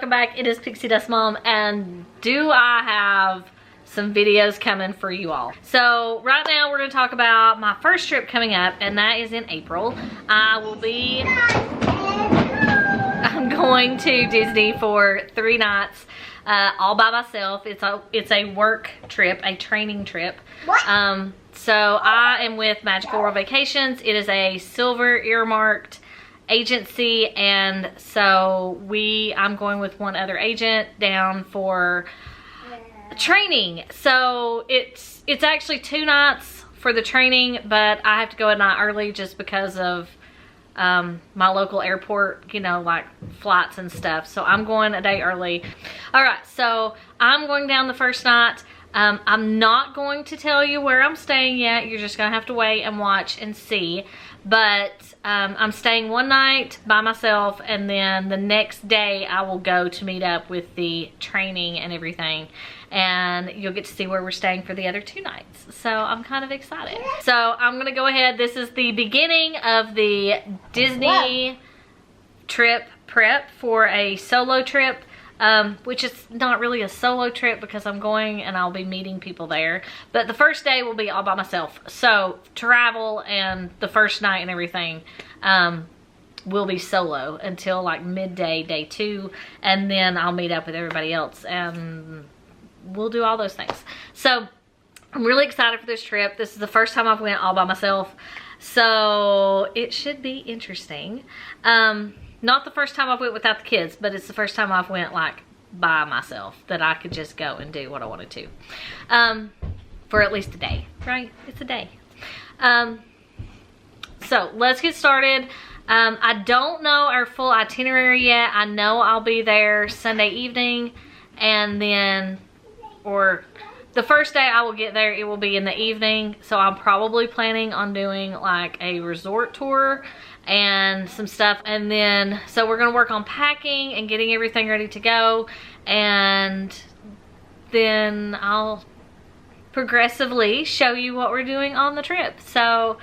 welcome back. It is Pixie Dust Mom, and do I have some videos coming for you all. So right now we're going to talk about my first trip coming up, and that is in April. I'm going to Disney for 3 nights, all by myself. It's a work trip, a training trip. So I am with Magical World Vacations. It is a silver earmarked agency, and so I'm going with one other agent down for training. So it's actually 2 nights for the training, but I have to go a night early just because of my local airport, you know, like flights and stuff. So I'm going a day early. All right, so I'm going down the first night. I'm not going to tell you where I'm staying yet. You're just gonna have to wait and watch and see. But I'm staying one night by myself, and then the next day I will go to meet up with the training and everything, and you'll get to see where we're staying for the other 2 nights. So I'm kind of excited. So I'm gonna go ahead. This is the beginning of the Disney trip prep for a solo trip. Which is not really a solo trip because I'm going and I'll be meeting people there. But the first day will be all by myself. So travel and the first night and everything will be solo until like midday, day 2. And then I'll meet up with everybody else and we'll do all those things. So I'm really excited for this trip. This is the first time I've went all by myself. So it should be interesting. Not the first time I went without the kids, but it's the first time I've went like by myself that I could just go and do what I wanted to. For at least a day, right? It's a day. So let's get started. I don't know our full itinerary yet. I know I'll be there Sunday evening, and then, or the first day I will get there, it will be in the evening. So I'm probably planning on doing like a resort tour and some stuff, and then so we're gonna work on packing and getting everything ready to go, and then I'll progressively show you what we're doing on the trip. So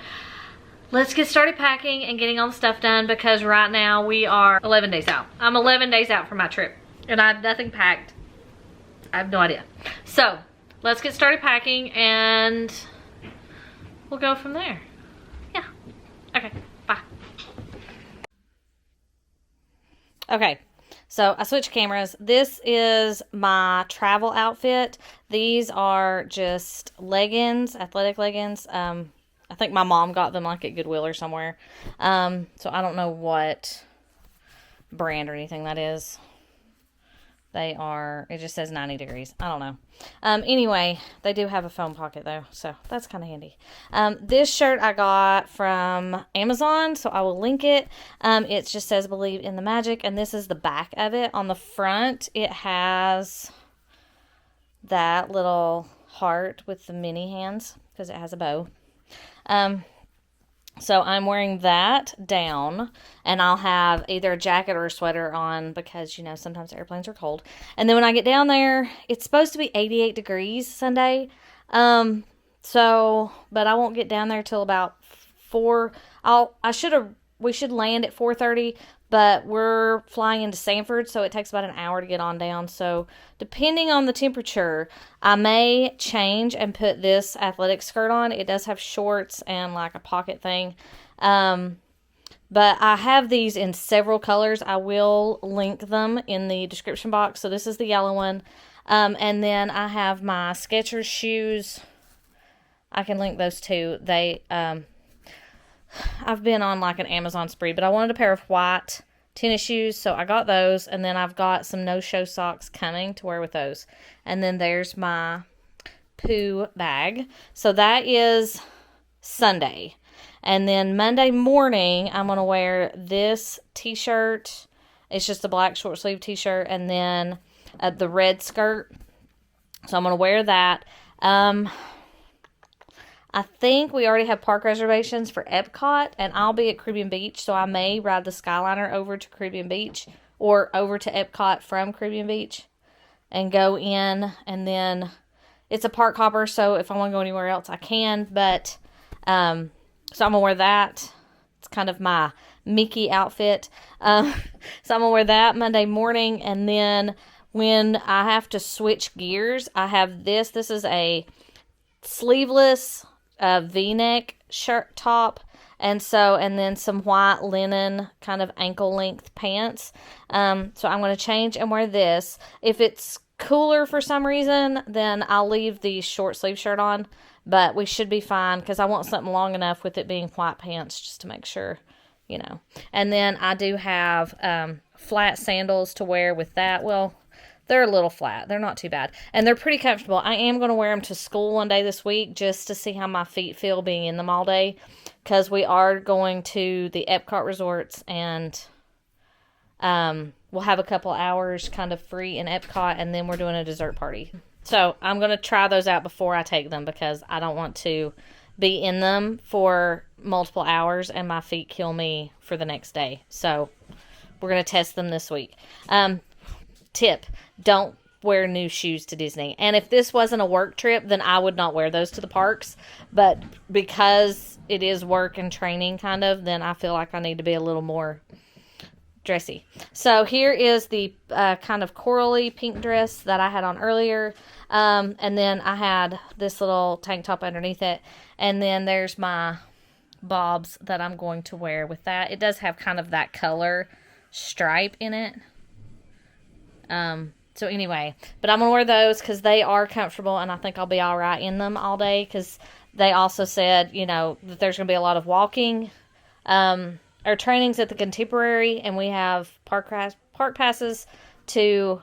let's get started packing and getting all the stuff done, because right now we are 11 days out. I'm 11 days out from my trip and I have nothing packed. I have no idea. So let's get started packing and we'll go from there. Yeah. Okay. Bye. Okay, so I switched cameras. This is my travel outfit. These are just leggings, athletic leggings. I think my mom got them like at Goodwill or somewhere. So I don't know what brand or anything that is. It just says 90 degrees. I don't know. Anyway, they do have a foam pocket though, so that's kind of handy. This shirt I got from Amazon, so I will link it. It just says "Believe in the Magic," and this is the back of it. On the front, it has that little heart with the mini hands because it has a bow. So I'm wearing that down, and I'll have either a jacket or a sweater on because, you know, sometimes airplanes are cold. And then when I get down there, it's supposed to be 88 degrees Sunday. But I won't get down there till about 4. We should land at 4:30, but we're flying into Sanford, so it takes about an hour to get on down. So depending on the temperature, I may change and put this athletic skirt on. It does have shorts and like a pocket thing. But I have these in several colors. I will link them in the description box. So this is the yellow one. And then I have my Skechers shoes. I can link those too. I've been on like an Amazon spree, but I wanted a pair of white tennis shoes, so I got those, and then I've got some no-show socks coming to wear with those. And then there's my poo bag. So that is Sunday. And then Monday morning, I'm going to wear this t-shirt. It's just a black short sleeve t-shirt, and then the red skirt. So I'm going to wear that. I think we already have park reservations for Epcot, and I'll be at Caribbean Beach, so I may ride the Skyliner over to Caribbean Beach or over to Epcot from Caribbean Beach and go in, and then it's a park hopper, so if I want to go anywhere else, I can, but so I'm going to wear that. It's kind of my Mickey outfit. So I'm going to wear that Monday morning. And then when I have to switch gears, I have this. This is a sleeveless V-neck shirt top. And then some white linen kind of ankle length pants. So I'm going to change and wear this. If it's cooler for some reason, then I'll leave the short sleeve shirt on. But we should be fine because I want something long enough with it being white pants just to make sure, you know. And then I do have flat sandals to wear with that. Well, they're a little flat. They're not too bad. And they're pretty comfortable. I am going to wear them to school one day this week just to see how my feet feel being in them all day. Because we are going to the Epcot resorts and we'll have a couple hours kind of free in Epcot, and then we're doing a dessert party. So I'm going to try those out before I take them because I don't want to be in them for multiple hours and my feet kill me for the next day. So we're going to test them this week. Tip, don't wear new shoes to Disney. And if this wasn't a work trip, then I would not wear those to the parks. But because it is work and training kind of, then I feel like I need to be a little more dressy. So here is the kind of corally pink dress that I had on earlier. And then I had this little tank top underneath it. And then there's my bobs that I'm going to wear with that. It does have kind of that color stripe in it. So anyway, but I'm going to wear those because they are comfortable and I think I'll be all right in them all day because they also said, you know, that there's going to be a lot of walking. Our training's at the Contemporary and we have park passes to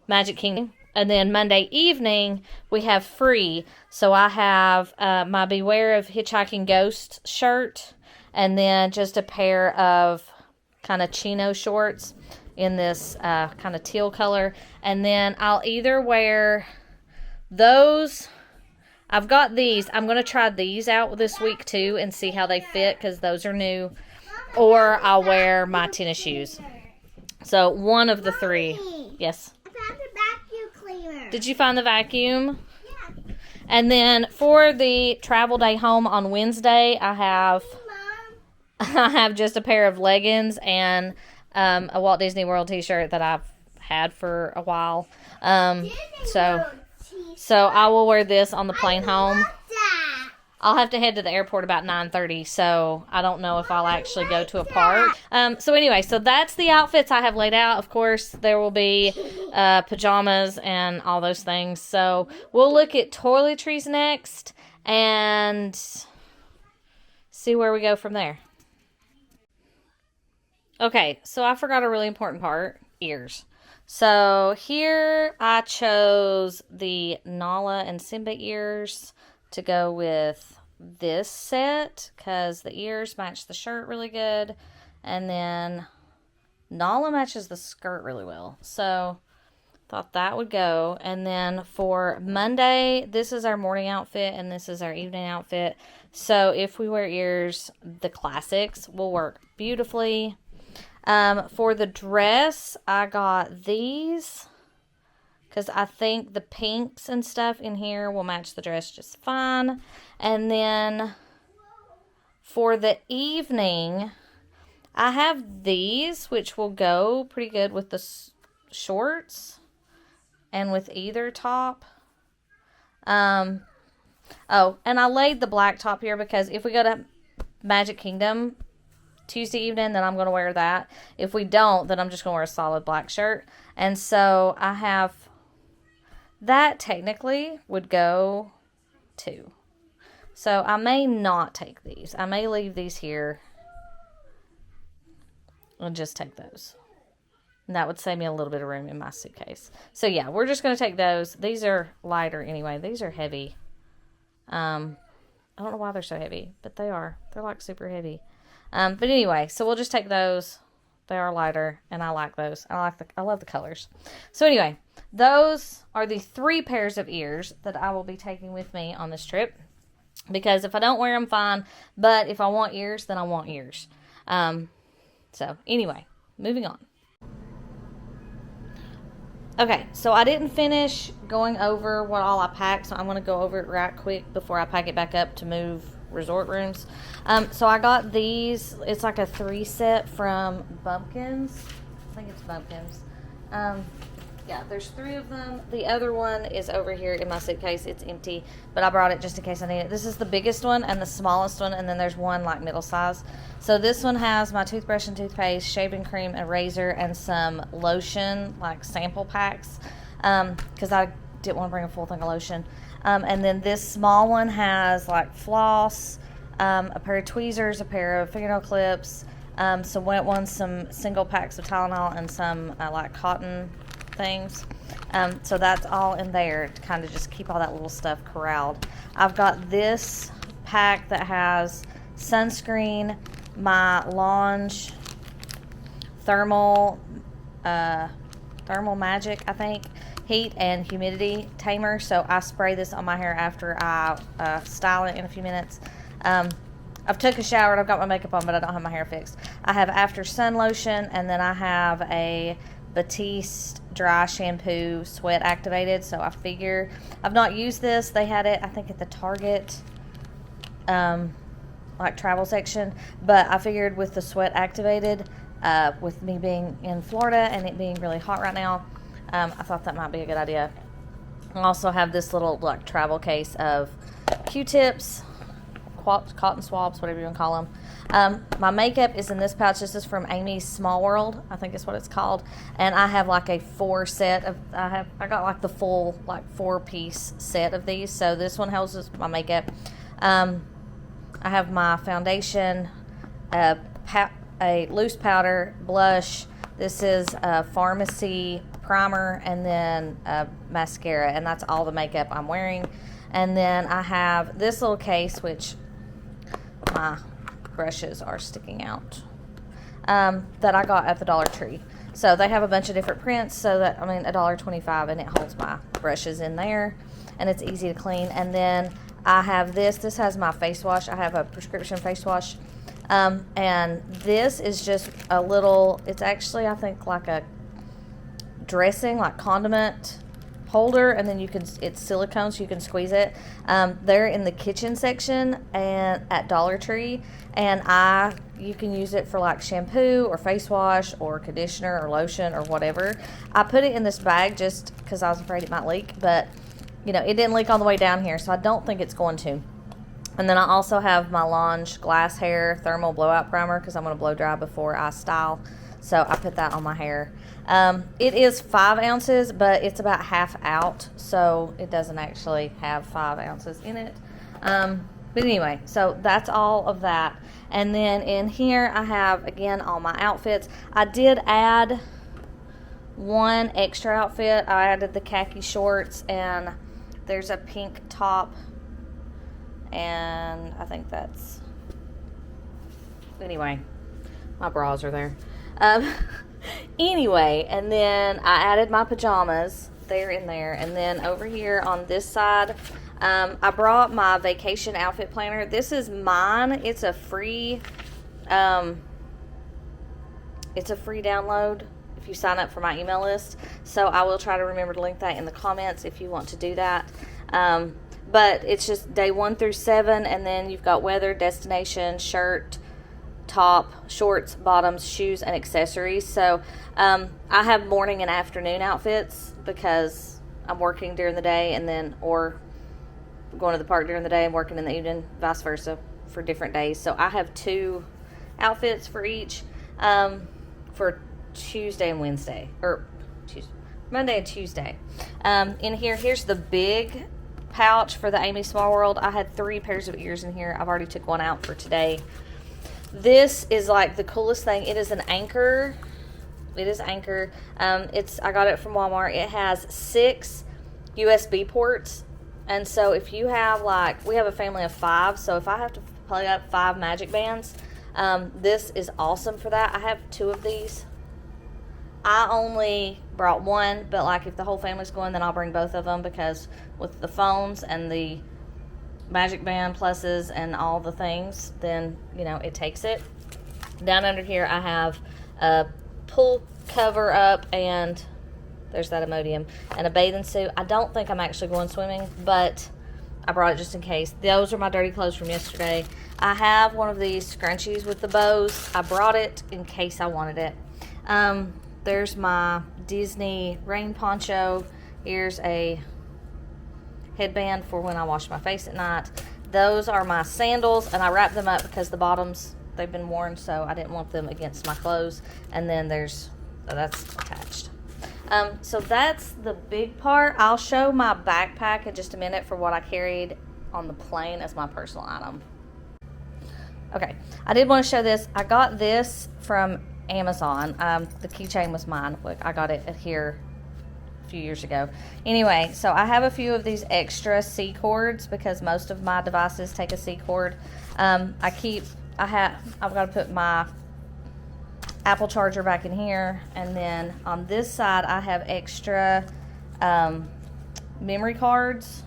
Magic Kingdom. And then Monday evening, we have free. So I have my Beware of Hitchhiking Ghost shirt and then just a pair of kind of chino shorts in this kind of teal color. And then I'll either wear those. I've got these. I'm going to try these out this week too and see how they fit because those are new. Or I'll wear my tennis shoes. So one of the three. Yes. I found the vacuum cleaner. Did you find the vacuum? Yeah. And then for the travel day home on Wednesday, I have just a pair of leggings and a Walt Disney World t-shirt that I've had for a while. So I will wear this on the plane home. I'll have to head to the airport about 9:30, so I don't know if I'll actually go to a park. So anyway, so that's the outfits I have laid out. Of course, there will be pajamas and all those things. So we'll look at toiletries next and see where we go from there. Okay, so I forgot a really important part, ears. So here I chose the Nala and Simba ears to go with this set because the ears match the shirt really good. And then Nala matches the skirt really well. So thought that would go. And then for Monday, this is our morning outfit and this is our evening outfit. So if we wear ears, the classics will work beautifully. For the dress, I got these because I think the pinks and stuff in here will match the dress just fine. And then for the evening, I have these, which will go pretty good with the shorts and with either top. Oh, and I laid the black top here because if we go to Magic Kingdom Tuesday evening, then I'm going to wear that. If we don't, then I'm just going to wear a solid black shirt. And so I have that technically would go too. So I may not take these. I may leave these here and just take those. And that would save me a little bit of room in my suitcase. So yeah, we're just going to take those. These are lighter anyway. These are heavy. I don't know why they're so heavy, but they are. They're like super heavy. But anyway, so we'll just take those. They are lighter, and I like those. I love the colors. So anyway, those are the 3 pairs of ears that I will be taking with me on this trip. Because if I don't wear them, fine. But if I want ears, then I want ears. So anyway, moving on. Okay, so I didn't finish going over what all I packed, so I'm going to go over it right quick before I pack it back up to move resort rooms. So I got these. It's like a 3 set from Bumpkins. I think it's Bumpkins. Yeah, there's 3 of them. The other one is over here in my suitcase. It's empty, but I brought it just in case I need it. This is the biggest one and the smallest one, and then there's one like middle size. So this one has my toothbrush and toothpaste, shaving cream, a razor, and some lotion, like sample packs, because I didn't want to bring a full thing of lotion. And then this small one has like floss, a pair of tweezers, a pair of fingernail clips, some wet ones, some single packs of Tylenol, and some like cotton things. So that's all in there to kind of just keep all that little stuff corralled. I've got this pack that has sunscreen, my Launch thermal magic, I think, heat and humidity tamer. So I spray this on my hair after I style it in a few minutes. I've took a shower and I've got my makeup on, but I don't have my hair fixed. I have after sun lotion, and then I have a Batiste dry shampoo, sweat activated. So I figure I've not used this. They had it, I think, at the Target like travel section, but I figured with the sweat activated, with me being in Florida and it being really hot right now, I thought that might be a good idea. I also have this little like travel case of Q-tips, cotton swabs, whatever you want to call them. My makeup is in this pouch. This is from Amy's Small World, I think is what it's called. And I have like a 4 set of, I got like the full like 4-piece set of these. So this one houses my makeup. I have my foundation, a loose powder, blush. This is a Pharmacy primer, and then mascara, and that's all the makeup I'm wearing. And then I have this little case, which my brushes are sticking out, that I got at the Dollar Tree. So they have a bunch of different prints, so that, I mean, $1.25, and it holds my brushes in there, and it's easy to clean. And then I have this has my face wash. I have a prescription face wash, and this is just a little, it's actually, I think, like a dressing, like condiment holder, and then it's silicone, so you can squeeze it. They're in the kitchen section and at Dollar Tree, and you can use it for like shampoo or face wash or conditioner or lotion or whatever. I put it in this bag just because I was afraid it might leak, but you know, it didn't leak all the way down here, so I don't think it's going to. And then I also have my Launch Glass Hair Thermal Blowout Primer because I'm going to blow dry before I style. So I put that on my hair. It is 5 ounces, but it's about half out, so it doesn't actually have 5 ounces in it. But anyway, so that's all of that. And then in here I have, again, all my outfits. I did add one extra outfit. I added the khaki shorts, and there's a pink top, and I think that's, anyway, my bras are there. Anyway, and then I added my pajamas. They're in there. And then over here on this side, I brought my vacation outfit planner. This is mine. It's a free download if you sign up for my email list. So I will try to remember to link that in the comments if you want to do that. But it's just day 1 through 7, and then you've got weather, destination, shirt, top, shorts, bottoms, shoes, and accessories. So I have morning and afternoon outfits because I'm working during the day, and then or going to the park during the day and working in the evening, vice versa, for different days. So I have 2 outfits for each, for Tuesday and Wednesday, or Monday and Tuesday. In here's the big pouch for the Amy Small World. I had 3 pairs of ears in here. I've already took one out for today. This is like the coolest thing. It is an Anchor. It is Anchor. I got it from Walmart. It has 6 USB ports. And so if you have we have a family of 5. So if I have to plug up 5 Magic Bands, this is awesome for that. I have 2 of these. I only brought 1, but like if the whole family's going, then I'll bring both of them, because with the phones and the Magic Band pluses and all the things, then you know it takes it. Down under here I have a pool cover up, and there's that Imodium, and a bathing suit. I don't think I'm actually going swimming, but I brought it just in case. Those are my dirty clothes from yesterday. I have one of these scrunchies with the bows. I brought it in case I wanted it. There's my Disney rain poncho. Here's a headband for when I wash my face at night. Those are my sandals, and I wrapped them up because the bottoms, they've been worn, so I didn't want them against my clothes. And then that's attached. So that's the big part. I'll show my backpack in just a minute for what I carried on the plane as my personal item. Okay, I did want to show this. I got this from Amazon. The keychain was mine. Look, I got it here a few years ago. Anyway, so I have a few of these extra C cords because most of my devices take a C cord. I've got to put my Apple charger back in here, and then on this side I have extra memory cards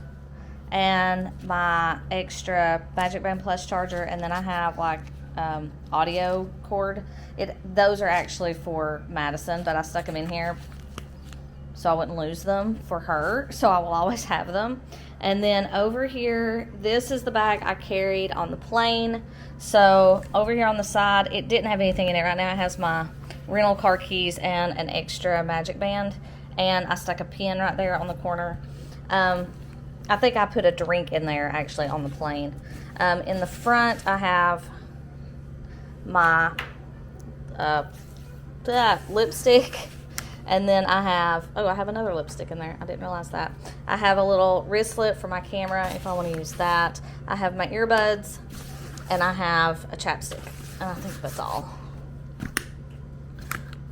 and my extra Magic Band Plus charger, and then I have like audio cord. Those are actually for Madison, but I stuck them in here so I wouldn't lose them for her, so I will always have them. And then over here, this is the bag I carried on the plane. So over here on the side, it didn't have anything in it. Right now it has my rental car keys and an extra Magic Band, and I stuck a pen right there on the corner. I think I put a drink in there actually on the plane. In the front I have my lipstick, and then I have another lipstick in there. I didn't realize that. I have a little wristlet for my camera if I want to use that. I have my earbuds, and I have a chapstick, and I think that's all.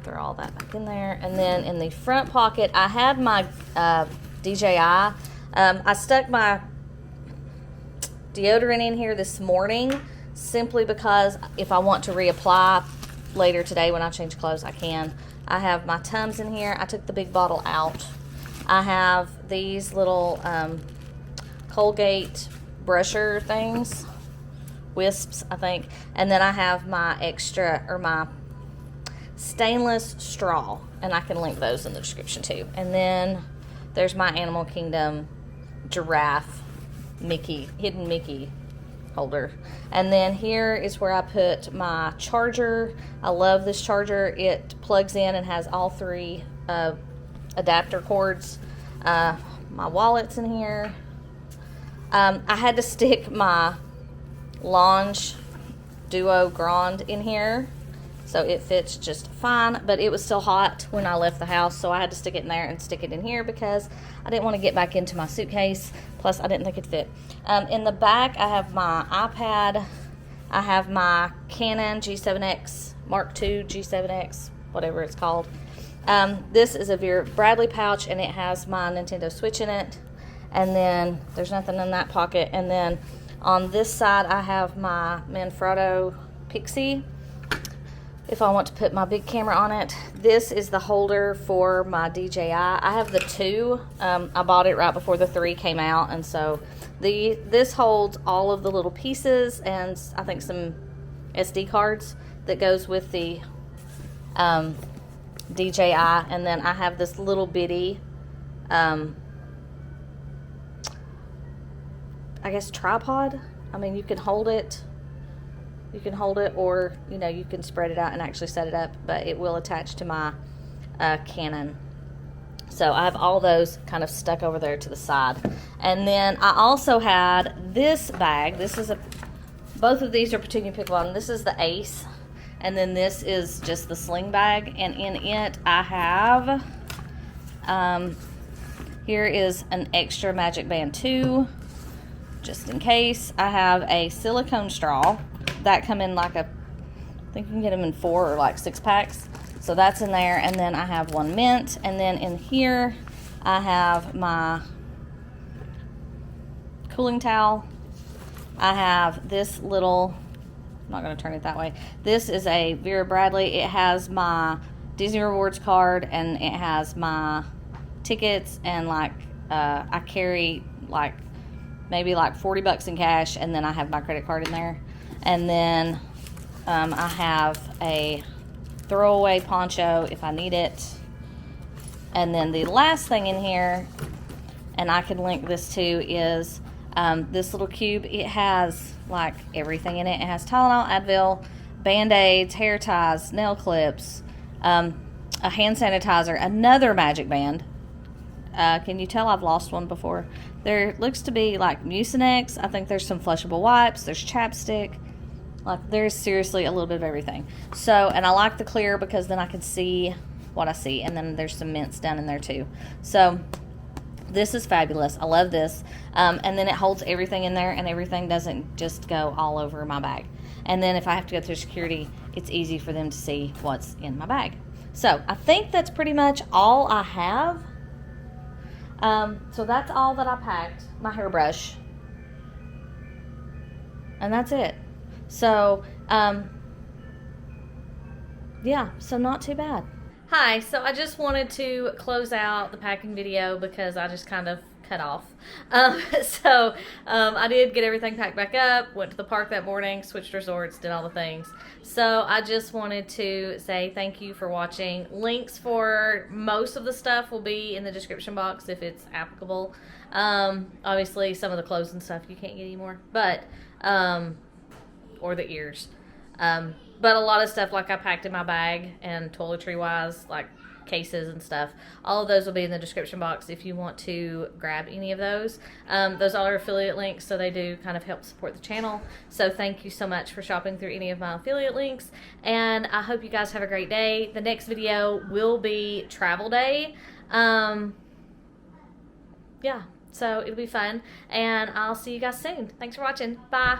Throw all that back in there. And then in the front pocket I had my DJI. I stuck my deodorant in here this morning simply because if I want to reapply later today when I change clothes, I can. I have my Tums in here. I took the big bottle out. I have these little Colgate brusher things, wisps, I think. And then I have my my stainless straw, and I can link those in the description too. And then there's my Animal Kingdom giraffe hidden Mickey holder. And then here is where I put my charger. I love this charger. It plugs in and has all three adapter cords. My wallet's in here. I had to stick my Lounge Duo Grande in here, so it fits just fine, but it was still hot when I left the house, so I had to stick it in there and stick it in here because I didn't want to get back into my suitcase, plus I didn't think it'd fit. In the back I have my iPad. I have my Canon G7X, Mark II G7X, whatever it's called. This is a Vera Bradley pouch, and it has my Nintendo Switch in it. And then there's nothing in that pocket. And then on this side I have my Manfrotto Pixie if I want to put my big camera on it. This is the holder for my DJI. I have the 2. I bought it right before the 3 came out, and so this holds all of the little pieces and I think some SD cards that goes with the DJI. And then I have this little bitty I guess tripod. I mean, you can hold it, or you can spread it out and actually set it up, but it will attach to my Canon. So I have all those kind of stuck over there to the side. And then I also had this bag. Both of these are Petunia Pickleball. This is the Ace, and then this is just the sling bag. And in it I have here is an extra Magic Band 2, just in case. I have a silicone straw that come in like I think you can get them in 4 or like 6 packs. So that's in there. And then I have one mint. And then in here I have my cooling towel. I have this little, I'm not going to turn it that way. This is a Vera Bradley. It has my Disney Rewards card, and it has my tickets, and like I carry like maybe like $40 in cash, and then I have my credit card in there. And then I have a throwaway poncho if I need it. And then the last thing in here, and I can link this to, is This little cube, it has like everything in it. It has Tylenol, Advil, Band-Aids, hair ties, nail clips, a hand sanitizer, another magic band. Can you tell I've lost one before? There looks to be like Mucinex. I think there's some flushable wipes. There's chapstick. Like there's seriously a little bit of everything. So, and I like the clear because then I can see what I see. And then there's some mints down in there too. So this is fabulous. I love this. And then it holds everything in there and everything doesn't just go all over my bag. And then if I have to go through security, it's easy for them to see what's in my bag. So I think that's pretty much all I have. So that's all that I packed. My hairbrush. And that's it. So, yeah, so not too bad. Hi, so I just wanted to close out the packing video because I just kind of cut off. I did get everything packed back up, went to the park that morning, switched resorts, did all the things. So I just wanted to say thank you for watching. Links for most of the stuff will be in the description box if it's applicable. Obviously some of the clothes and stuff you can't get anymore, but or the ears. But a lot of stuff like I packed in my bag and toiletry wise, like cases and stuff, all of those will be in the description box if you want to grab any of those. Those are affiliate links, so they do kind of help support the channel. So thank you so much for shopping through any of my affiliate links, and I hope you guys have a great day. The next video will be travel day. Yeah, so it'll be fun, and I'll see you guys soon. Thanks for watching. Bye.